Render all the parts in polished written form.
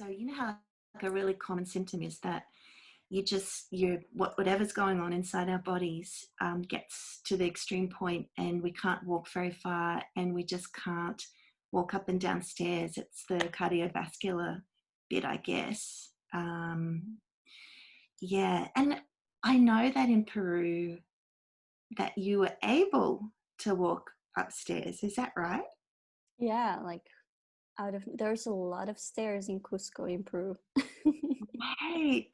So you know how like a really common symptom is that whatever's going on inside our bodies gets to the extreme point and we can't walk very far and we just can't walk up and down stairs. It's the cardiovascular bit, I guess. Yeah, and I know that in Peru that you were able to walk upstairs. Is that right? Yeah, like there's a lot of stairs in Cusco in Peru. Right.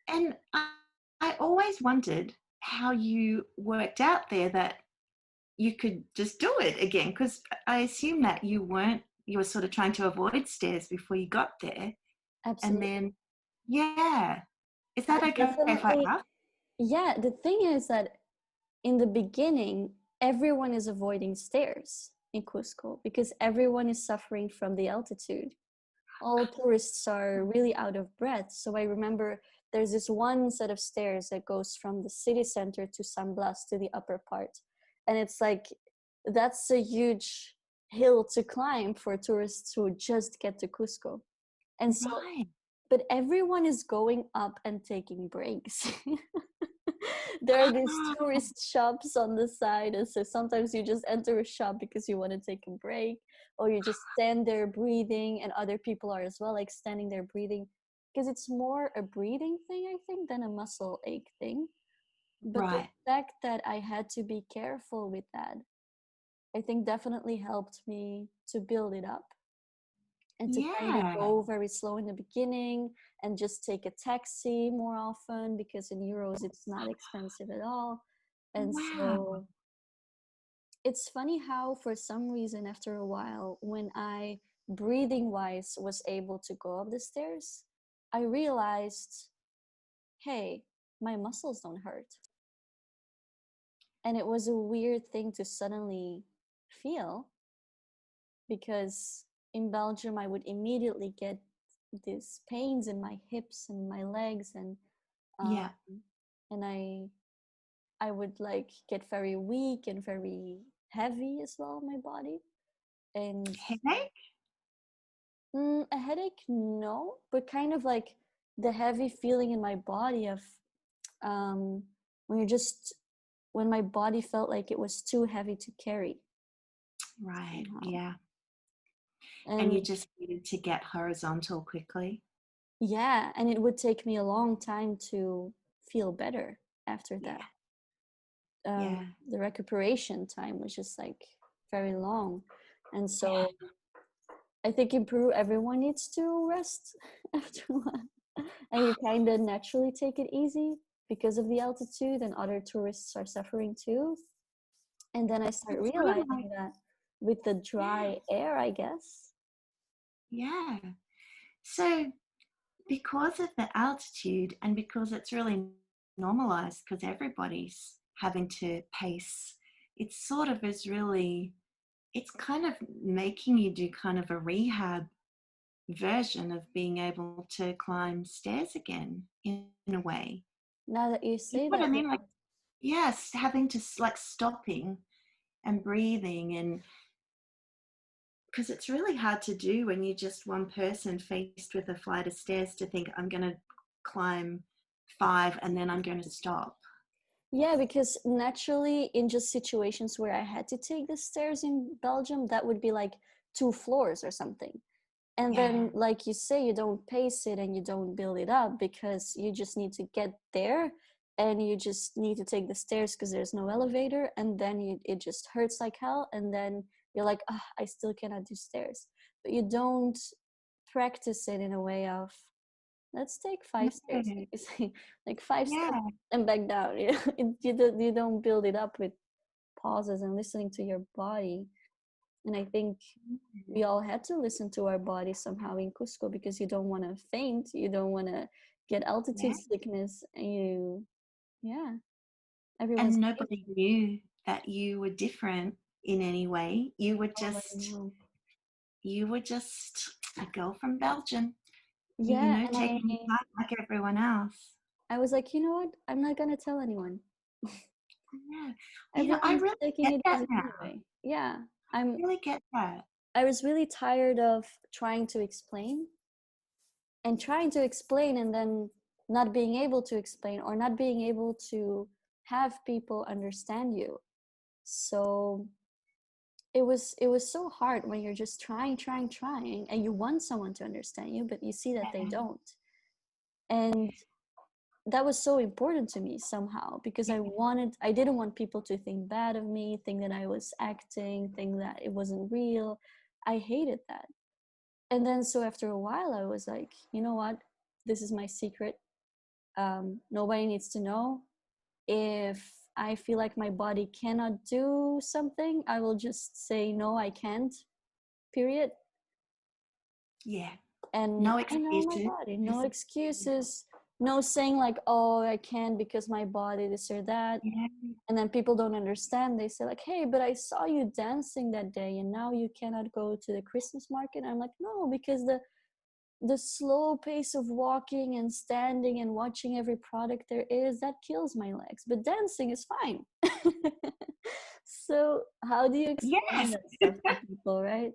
And I always wondered how you worked out there that you could just do it again, because I assume that you were sort of trying to avoid stairs before you got there. And Absolutely. then, yeah. Is I that okay if I definitely, ask? yeah, the thing is that in the beginning, everyone is avoiding stairs in Cusco because everyone is suffering from the altitude. All tourists are really out of breath. So I remember there's this one set of stairs that goes from the city center to San Blas to the upper part. And it's like, that's a huge hill to climb for tourists who just get to Cusco. And so, Right. but everyone is going up and taking breaks. There are these Oh, tourist shops on the side, and so sometimes you just enter a shop because you want to take a break, or you just stand there breathing, and other people are as well, like standing there breathing, because it's more a breathing thing, I think, than a muscle ache thing. But the right. fact that I had to be careful with that, I think definitely helped me to build it up and to kind of Yeah. go very slow in the beginning and just take a taxi more often because in euros it's not expensive at all. And Wow. so it's funny how for some reason after a while when I breathing wise was able to go up the stairs, I realized, hey, my muscles don't hurt. And it was a weird thing to suddenly feel because in Belgium I would immediately get these pains in my hips and my legs, um, Yeah. and I would like get very weak and very heavy as well my body. And Headache? a headache, no, but kind of like the heavy feeling in my body of um, when you're just when my body felt like it was too heavy to carry Right. somehow. Yeah. And you And just needed to get horizontal quickly. yeah, and it would take me a long time to feel better after Yeah. that. Yeah. The recuperation time was just like very long. And Yeah. so I think in Peru, everyone needs to rest after one. And you kind of naturally take it easy because of the altitude, and other tourists are suffering too. And then I start It's sort of like, realizing that with the yeah. dry air, I guess. Yeah. So because of the altitude and because it's really normalized because everybody's having to pace, it sort of is really, it's kind of making you do kind of a rehab version of being able to climb stairs again in a way. Now that you You know say what that, I yeah. mean? Like, yes, having to like stopping and breathing, and because it's really hard to do when you're just one person faced with a flight of stairs to think, I'm going to climb five and then I'm going to stop. Yeah, because naturally, in just situations where I had to take the stairs in Belgium, that would be like 2 floors or something. And Yeah. then, like you say, you don't pace it and you don't build it up because you just need to get there and you just need to take the stairs because there's no elevator. And then it just hurts like hell. And then you're like, oh, I still cannot do stairs. But you don't practice it in a way of, let's take No. 5 stairs, like you say, like 5 steps Yeah. and back down. You don't build it up with pauses and listening to your body. And I think we all had to listen to our body somehow in Cusco because you don't want to faint, you don't want to get altitude Yeah. sickness, and yeah, everyone's And nobody knew that you were different in any way. oh, You were just a girl from Belgium, yeah, and taking your time like everyone else. I was like, you know what? I'm not gonna tell anyone. Yeah. I Everyone's really taking get it that easy now. anyway. Yeah, I really get that. I was really tired of trying to explain and trying to explain and then not being able to explain or not being able to have people understand you. So it was so hard when you're just trying and you want someone to understand you, but you see that they don't. And that was so important to me somehow, because I didn't want people to think bad of me, think that I was acting, think that it wasn't real. I hated that. And then so after a while I was like, you know what, this is my secret. Nobody needs to know. If I feel like my body cannot do something, I will just say no, I can't, period. Yeah. And No I know my excuses. body, no excuses, no saying like, oh, I can't because my body, this or that. Yeah. And then people don't understand. They say like, hey, but I saw you dancing that day and now you cannot go to the Christmas market. I'm like, no, because the slow pace of walking and standing and watching every product there is, that kills my legs, but dancing is fine. So how do you explain Yes. that stuff to people, right?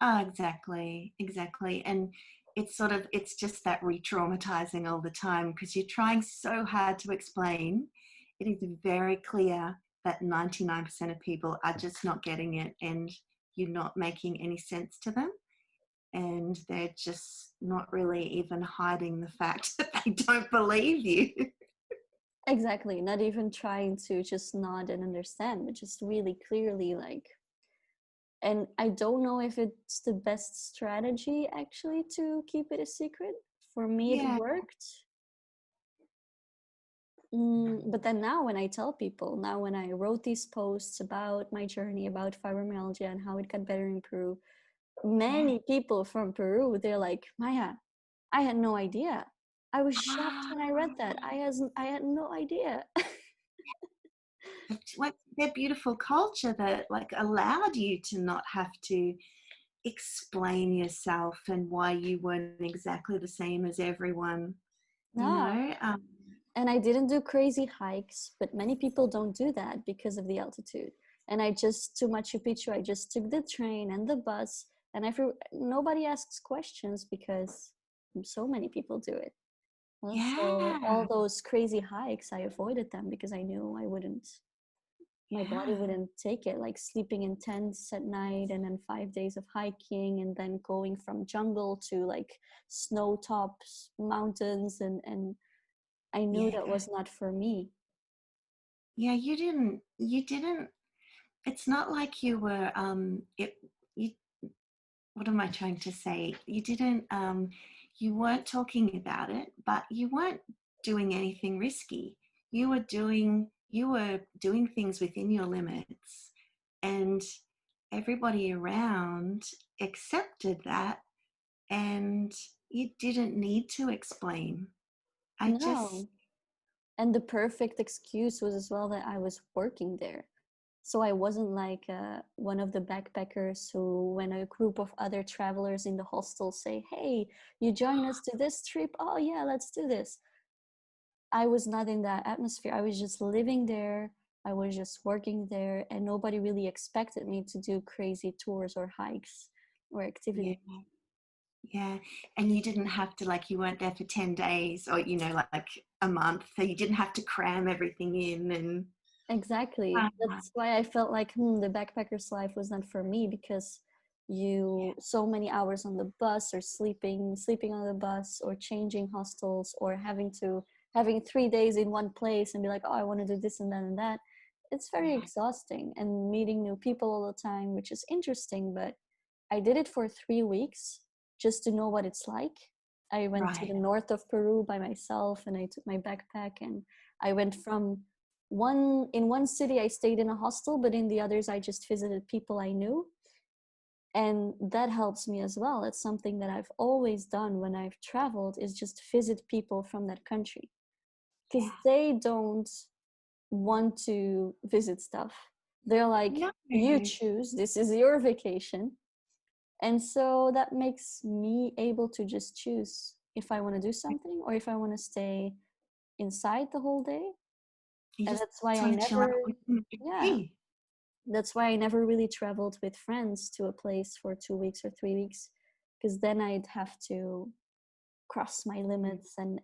Oh, exactly. Exactly. And it's just that re-traumatizing all the time because you're trying so hard to explain. It is very clear that 99% of people are just not getting it and you're not making any sense to them. And they're just not really even hiding the fact that they don't believe you. Exactly, not even trying to just nod and understand, but just really clearly like. And I don't know if it's the best strategy actually to keep it a secret. For me it Yeah. worked. But then now when I tell people, now when I wrote these posts about my journey, about fibromyalgia and how it got better in Peru, Yeah. many people from Peru, they're like, Maya, I had no idea. I was shocked Ah, when I read that. I had no idea. like their beautiful culture that like allowed you to not have to explain yourself and why you weren't exactly the same as everyone, you No. know? And I didn't do crazy hikes, but many people don't do that because of the altitude. And I just, to Machu Picchu, I just took the train and the bus, and nobody asks questions because so many people do it. Well, so Yeah, all those crazy hikes, I avoided them because I knew my body yeah, wouldn't take it, like sleeping in tents at night and then 5 days of hiking and then going from jungle to like snow tops, mountains, and I knew that yeah, was not for me. yeah. You didn't. It's not like you were. You. What am I trying to say? You didn't. You weren't talking about it, but you weren't doing anything risky. You were doing. You were doing things within your limits, and everybody around accepted that, and you didn't need to explain. I just, No. And the perfect excuse was as well that I was working there. So I wasn't like one of the backpackers who, when a group of other travelers in the hostel say, hey, you join us to this trip? Oh, yeah, let's do this. I was not in that atmosphere. I was just living there. I was just working there, and nobody really expected me to do crazy tours or hikes or yeah, activities. yeah. And you didn't have to, like, you weren't there for 10 days or, like a month. So you didn't have to cram everything in. And, Exactly. uh, That's why I felt like the backpacker's life was not for me, because yeah, you so many hours on the bus or sleeping on the bus or changing hostels or having 3 days in one place and be like, oh, I want to do this and that and that. It's very yeah, exhausting, and meeting new people all the time, which is interesting, but I did it for 3 weeks just to know what it's like. I went to right. the north of Peru by myself and I took my backpack, and I went from one city I stayed in a hostel, but in the others I just visited people I knew. And that helps me as well. It's something that I've always done when I've traveled, is just visit people from that country, because Yeah. they don't want to visit stuff. They're like, No. you choose, this is your vacation. And so that makes me able to just choose if I want to do something or if I want to stay inside the whole day. You And just that's why I want to chill never, out with them. yeah, Hey. that's why I never really traveled with friends to a place for 2 weeks or 3 weeks, because then I'd have to cross my limits and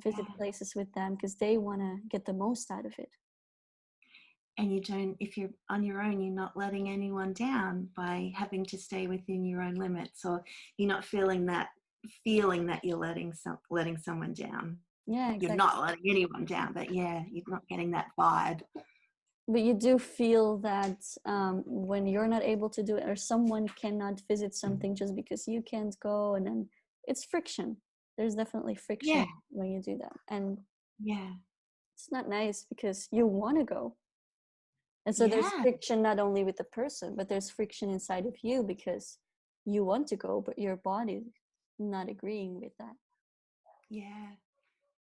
visit Yeah. places with them because they want to get the most out of it. And you don't, if you're on your own, you're not letting anyone down by having to stay within your own limits, or you're not feeling that you're letting someone down. Yeah, You're exactly. not letting anyone down, but yeah, you're not getting that vibe. But you do feel that when you're not able to do it, or someone cannot visit something just because you can't go, and then it's friction. There's definitely friction Yeah, when you do that, and yeah, it's not nice because you want to go. And so there's yeah, friction not only with the person, but there's friction inside of you because you want to go, but your body not agreeing with that. yeah.